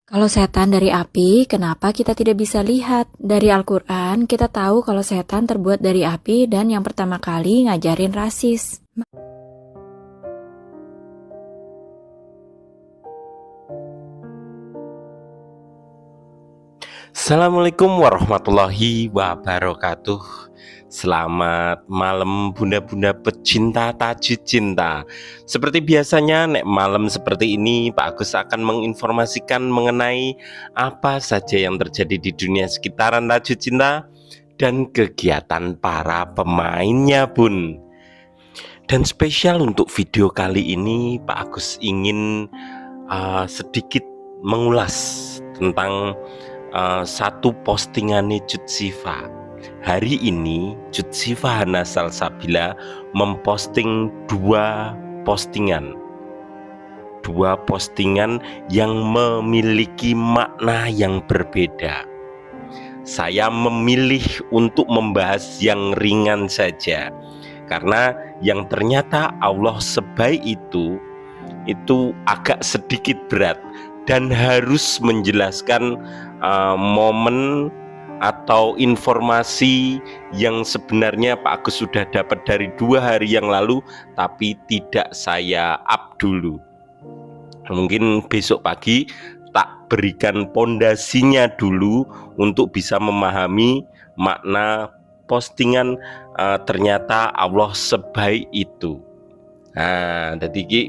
Kalau setan dari api, kenapa kita tidak bisa lihat? Dari Al-Quran, kita tahu kalau setan terbuat dari api dan yang pertama kali ngajarin rasis. Assalamualaikum warahmatullahi wabarakatuh. Selamat malam bunda-bunda pecinta tajud cinta. Seperti biasanya nek malam seperti ini Pak Agus akan menginformasikan mengenai apa saja yang terjadi di dunia sekitaran tajud cinta dan kegiatan para pemainnya bun. Dan spesial untuk video kali ini Pak Agus ingin sedikit mengulas tentang satu postingannya Cut Sifa. Hari ini Cut Sifa Hana Salsabila memposting dua postingan yang memiliki makna yang berbeda. Saya memilih untuk membahas yang ringan saja, karena yang ternyata Allah sebaik itu agak sedikit berat dan harus menjelaskan momen atau informasi yang sebenarnya Pak Agus sudah dapat dari 2 hari yang lalu, tapi tidak saya up dulu. Mungkin besok pagi tak berikan pondasinya dulu untuk bisa memahami makna postingan ternyata Allah sebaik itu. Nah, jadi ki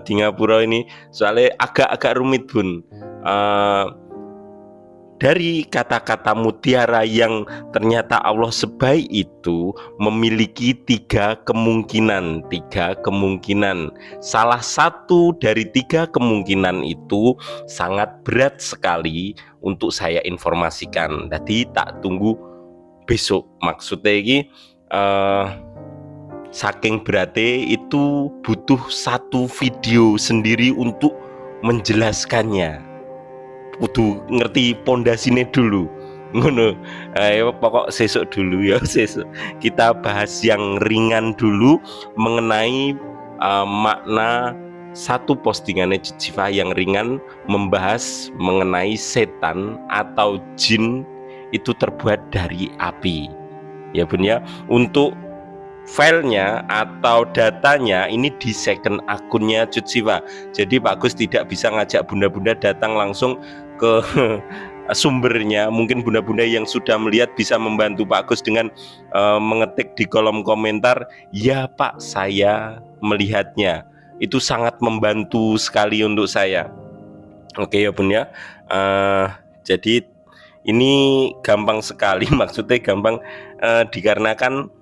di ngapura ini soalnya agak rumit bun. Dari kata-kata mutiara yang ternyata Allah sebaik itu memiliki 3 kemungkinan. Salah satu dari 3 kemungkinan itu sangat berat sekali untuk saya informasikan. Jadi tak tunggu besok. Maksudnya ini saking beratnya itu butuh satu video sendiri untuk menjelaskannya. Kudu ngerti pondasinya dulu. Ngono. Ayo pokok sesuk dulu ya, sesuk. Kita bahas yang ringan dulu mengenai makna satu postingannya Cut Sifa yang ringan membahas mengenai setan atau jin itu terbuat dari api. Ya bun ya. Untuk filenya atau datanya ini di second akunnya Cut Sifa. Jadi Pak Agus tidak bisa ngajak bunda-bunda datang langsung ke sumbernya. Mungkin bunda-bunda yang sudah melihat bisa membantu Pak Agus dengan mengetik di kolom komentar, "Ya Pak, saya melihatnya." Itu sangat membantu sekali untuk saya. Oke ya bun ya. Jadi ini gampang sekali, maksudnya gampang dikarenakan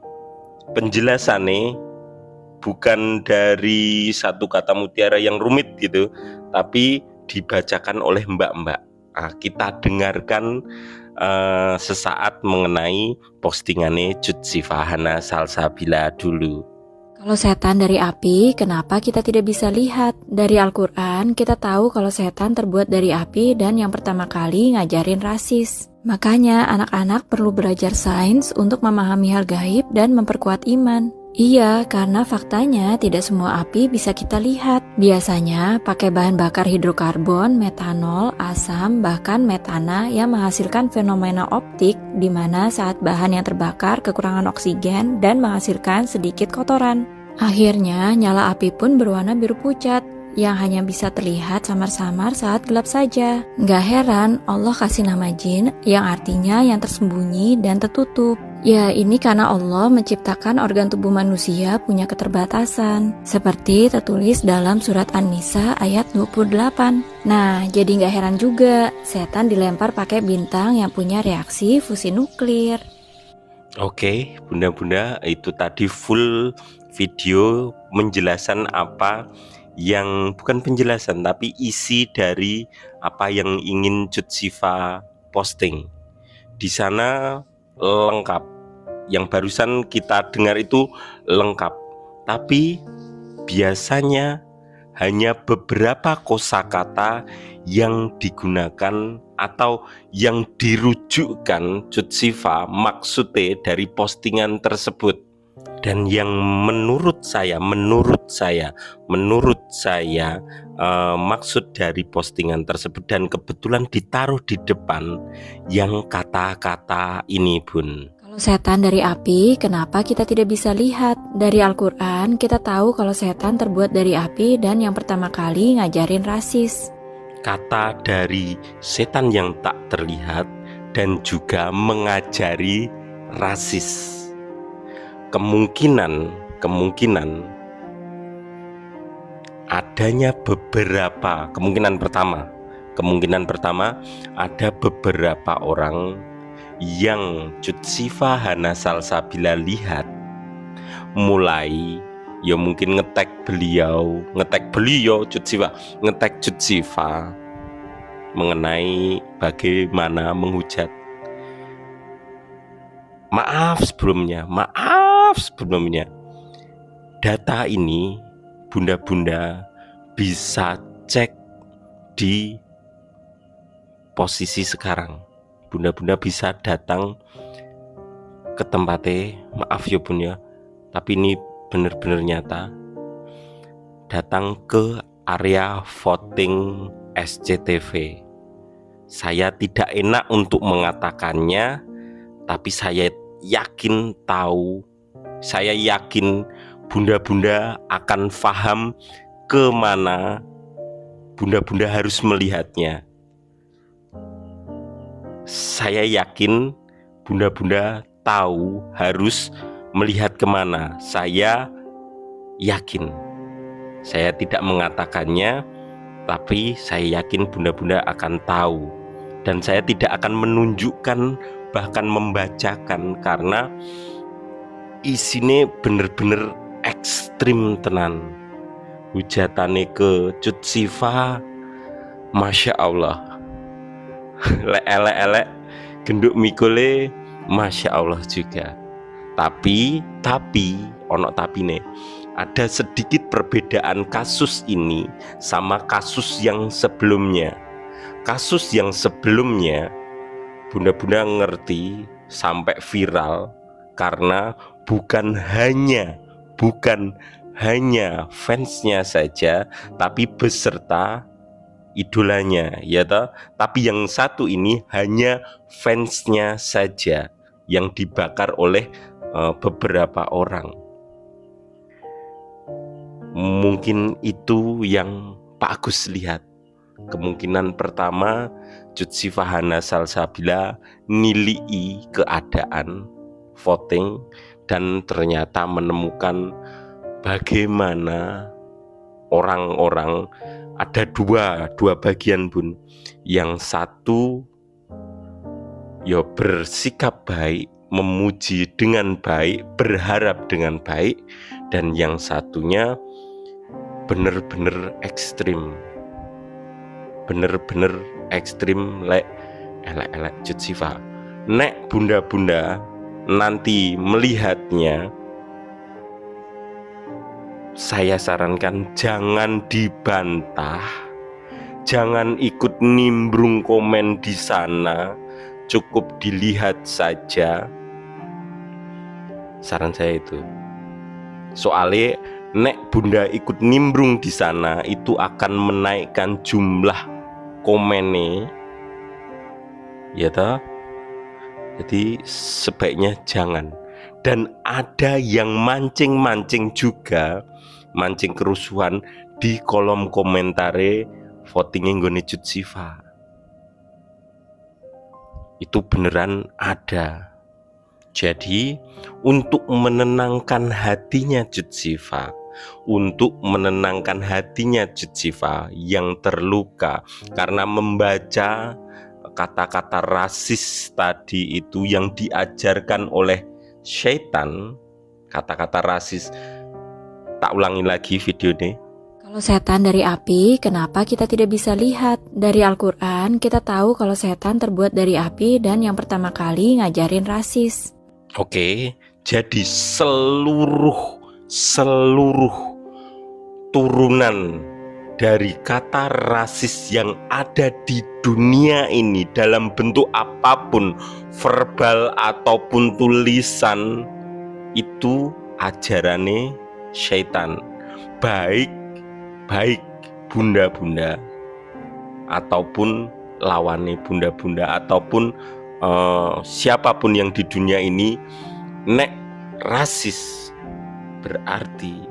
penjelasannya bukan dari satu kata mutiara yang rumit gitu, tapi dibacakan oleh mbak-mbak. Kita dengarkan sesaat mengenai postingannya Cut Sifa Hana Salsabila dulu. Kalau setan dari api, kenapa kita tidak bisa lihat? Dari Al-Quran, kita tahu kalau setan terbuat dari api dan yang pertama kali ngajarin rasis. Makanya anak-anak perlu belajar sains untuk memahami hal gaib dan memperkuat iman. Iya, karena faktanya tidak semua api bisa kita lihat. Biasanya pakai bahan bakar hidrokarbon, metanol, asam, bahkan metana yang menghasilkan fenomena optik di mana saat bahan yang terbakar kekurangan oksigen dan menghasilkan sedikit kotoran. Akhirnya nyala api pun berwarna biru pucat yang hanya bisa terlihat samar-samar saat gelap saja. Nggak heran Allah kasih nama jin yang artinya yang tersembunyi dan tertutup. Ya, ini karena Allah menciptakan organ tubuh manusia punya keterbatasan, seperti tertulis dalam surat An-Nisa ayat 28. Nah, jadi nggak heran juga setan dilempar pakai bintang yang punya reaksi fusi nuklir. Oke, bunda-bunda, itu tadi full video menjelaskan apa yang bukan penjelasan tapi isi dari apa yang ingin Cut Sifa posting. Di sana lengkap. Yang barusan kita dengar itu lengkap. Tapi biasanya hanya beberapa kosakata yang digunakan atau yang dirujukkan Cut Sifa maksudnya dari postingan tersebut. Dan yang menurut saya maksud dari postingan tersebut dan kebetulan ditaruh di depan yang kata-kata ini, Bun. Kalau setan dari api, kenapa kita tidak bisa lihat? Dari Al-Quran, kita tahu kalau setan terbuat dari api dan yang pertama kali ngajarin rasis. Kata dari setan yang tak terlihat dan juga mengajari rasis. Kemungkinan adanya beberapa kemungkinan pertama ada beberapa orang yang Cut Sifa Hana Salsabila lihat mulai ya mungkin ngetek beliau Cut Sifa mengenai bagaimana menghujat. Maaf sebelumnya, data ini bunda-bunda bisa cek di posisi sekarang. Bunda-bunda bisa datang ke tempatnya, maaf ya bun ya, tapi ini benar-benar nyata. Datang ke area voting SCTV. Saya tidak enak untuk mengatakannya, tapi saya yakin bunda-bunda akan paham kemana bunda-bunda harus melihatnya. Saya yakin bunda-bunda tahu harus melihat kemana. Saya yakin. Saya tidak mengatakannya, tapi saya yakin bunda-bunda akan tahu. Dan saya tidak akan menunjukkan, bahkan membacakan, karena isinya bener-bener ekstrim tenan. Hujatane ke Cut Sifa, Masya Allah. Elek-elek genduk mikule, Masya Allah juga. Tapi ono tapine, ada sedikit perbedaan kasus ini sama kasus yang sebelumnya. Kasus yang sebelumnya bunda-bunda ngerti sampai viral karena bukan hanya fansnya saja, tapi beserta idolanya, ya toh. Tapi yang satu ini hanya fansnya saja yang dibakar oleh beberapa orang. Mungkin itu yang Pak Agus lihat. Kemungkinan pertama, Cut Sifa Hana Salsabila nilai keadaan voting dan ternyata menemukan bagaimana orang-orang, ada dua bagian bun. Yang satu ya bersikap baik, memuji dengan baik, berharap dengan baik, dan yang satunya bener-bener ekstrim elek Cut Sifa. Nek bunda-bunda nanti melihatnya, saya sarankan jangan dibantah, jangan ikut nimbrung komen di sana, cukup dilihat saja. Saran saya itu. Soalnya nek bunda ikut nimbrung di sana itu akan menaikkan jumlah komennya, ya toh. Jadi sebaiknya jangan. Dan ada yang mancing juga, mancing kerusuhan di kolom komentare votingnya nggone Cut Sifa. Itu beneran ada. Jadi untuk menenangkan hatinya Cut Sifa, yang terluka karena membaca kata-kata rasis tadi itu yang diajarkan oleh syaitan, kata-kata rasis. Tak ulangi lagi video ini. Kalau setan dari api, kenapa kita tidak bisa lihat? Dari Al-Quran, kita tahu kalau setan terbuat dari api dan yang pertama kali ngajarin rasis. Oke, jadi seluruh turunan dari kata rasis yang ada di dunia ini dalam bentuk apapun, verbal ataupun tulisan, itu ajarane syaitan, baik bunda-bunda ataupun lawannya bunda-bunda ataupun siapapun yang di dunia ini. Nek rasis berarti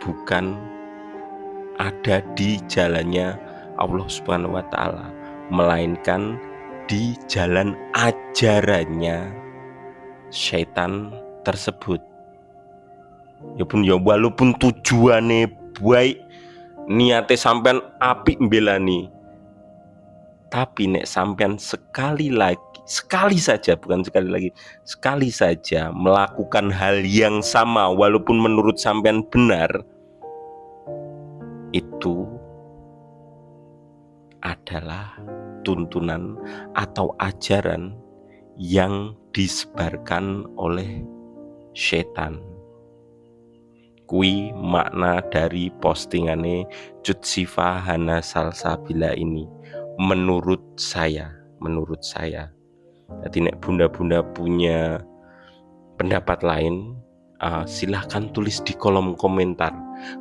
bukan ada di jalannya Allah Subhanahu wa Ta'ala, melainkan di jalan ajarannya syaitan tersebut. Ya pun ya, walaupun tujuannya baik, niate sampean apik mbelani, tapi nek sampean sekali saja melakukan hal yang sama walaupun menurut sampean benar, itu adalah tuntunan atau ajaran yang disebarkan oleh syaitan. Kui makna dari postingane Cut Sifa Hana Salsabila ini menurut saya. Jadi nek bunda-bunda punya pendapat lain, silahkan tulis di kolom komentar.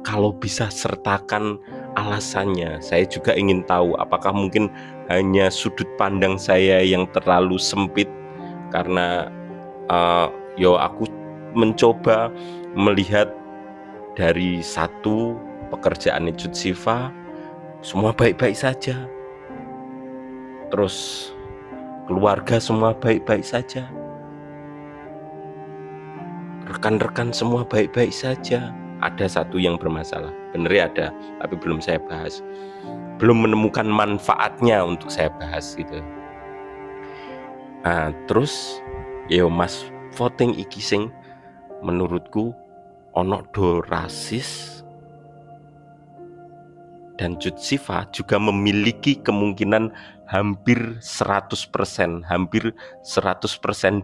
Kalau bisa sertakan alasannya. Saya juga ingin tahu apakah mungkin hanya sudut pandang saya yang terlalu sempit, karena aku mencoba melihat dari satu pekerjaan Cut Sifa semua baik-baik saja, terus keluarga semua baik-baik saja, rekan-rekan semua baik-baik saja. Ada satu yang bermasalah, bener ya ada, tapi belum saya bahas, belum menemukan manfaatnya untuk saya bahas gitu. Terus mas voting iki sing menurutku ono do rasis, dan Cut Sifa juga memiliki kemungkinan hampir 100%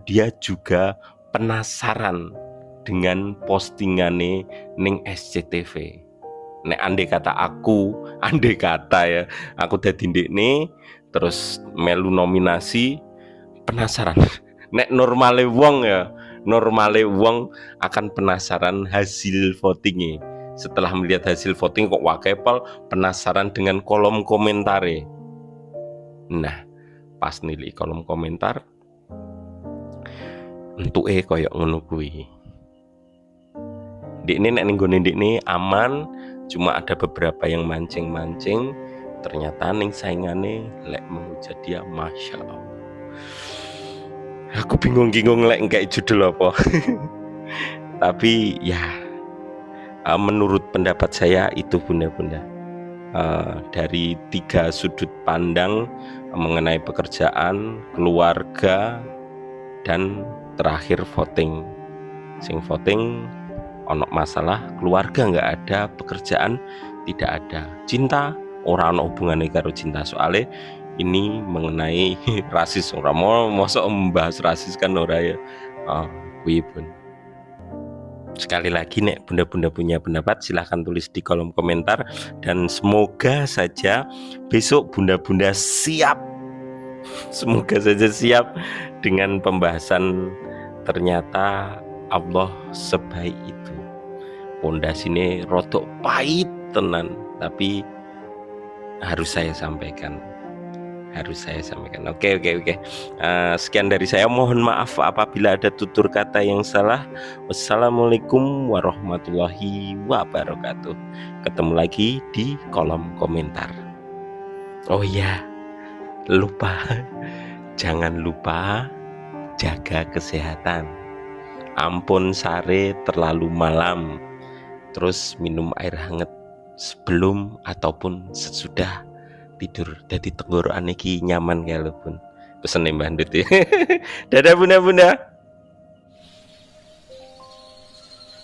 dia juga penasaran dengan postingane ning SCTV. Nek andai kata aku dadi ndekne terus melu nominasi, penasaran. Nek normale wong akan penasaran hasil votingnya. Setelah melihat hasil voting kok wakepal, penasaran dengan kolom komentare. Nah, pas nilai kolom komentar entuke koyo ngono kuwi. Ndekne nek ning gone ndekne aman, cuma ada beberapa yang mancing-mancing, ternyata ning saingane lek menghujat dia, masya Allah. Aku bingung lek kayak judul apa. Tapi ya, menurut pendapat saya itu bunda-bunda, dari 3 sudut pandang mengenai pekerjaan, keluarga, dan terakhir voting. Sing voting ono masalah, keluarga nggak ada, pekerjaan tidak ada, cinta orang ono hubungannya karo cinta. Soalnya ini mengenai rasis, orang mau mosok membahas rasis kan ora ya. Kuwi pun. Sekali lagi nek bunda-bunda punya pendapat silahkan tulis di kolom komentar, dan semoga saja besok bunda-bunda siap. Semoga saja siap dengan pembahasan ternyata Allah sebaik itu. Pondasine rodok pahit tenan, tapi harus saya sampaikan. Oke. Sekian dari saya, mohon maaf apabila ada tutur kata yang salah. Wassalamualaikum warahmatullahi wabarakatuh. Ketemu lagi di kolom komentar. Oh iya, jangan lupa jaga kesehatan. Ampun sare terlalu malam, terus minum air hangat sebelum ataupun sesudah tidur. Jadi tenggorokan iki nyaman kayak pun. Pesen Mbah Ndut. Dadah bunda-bunda.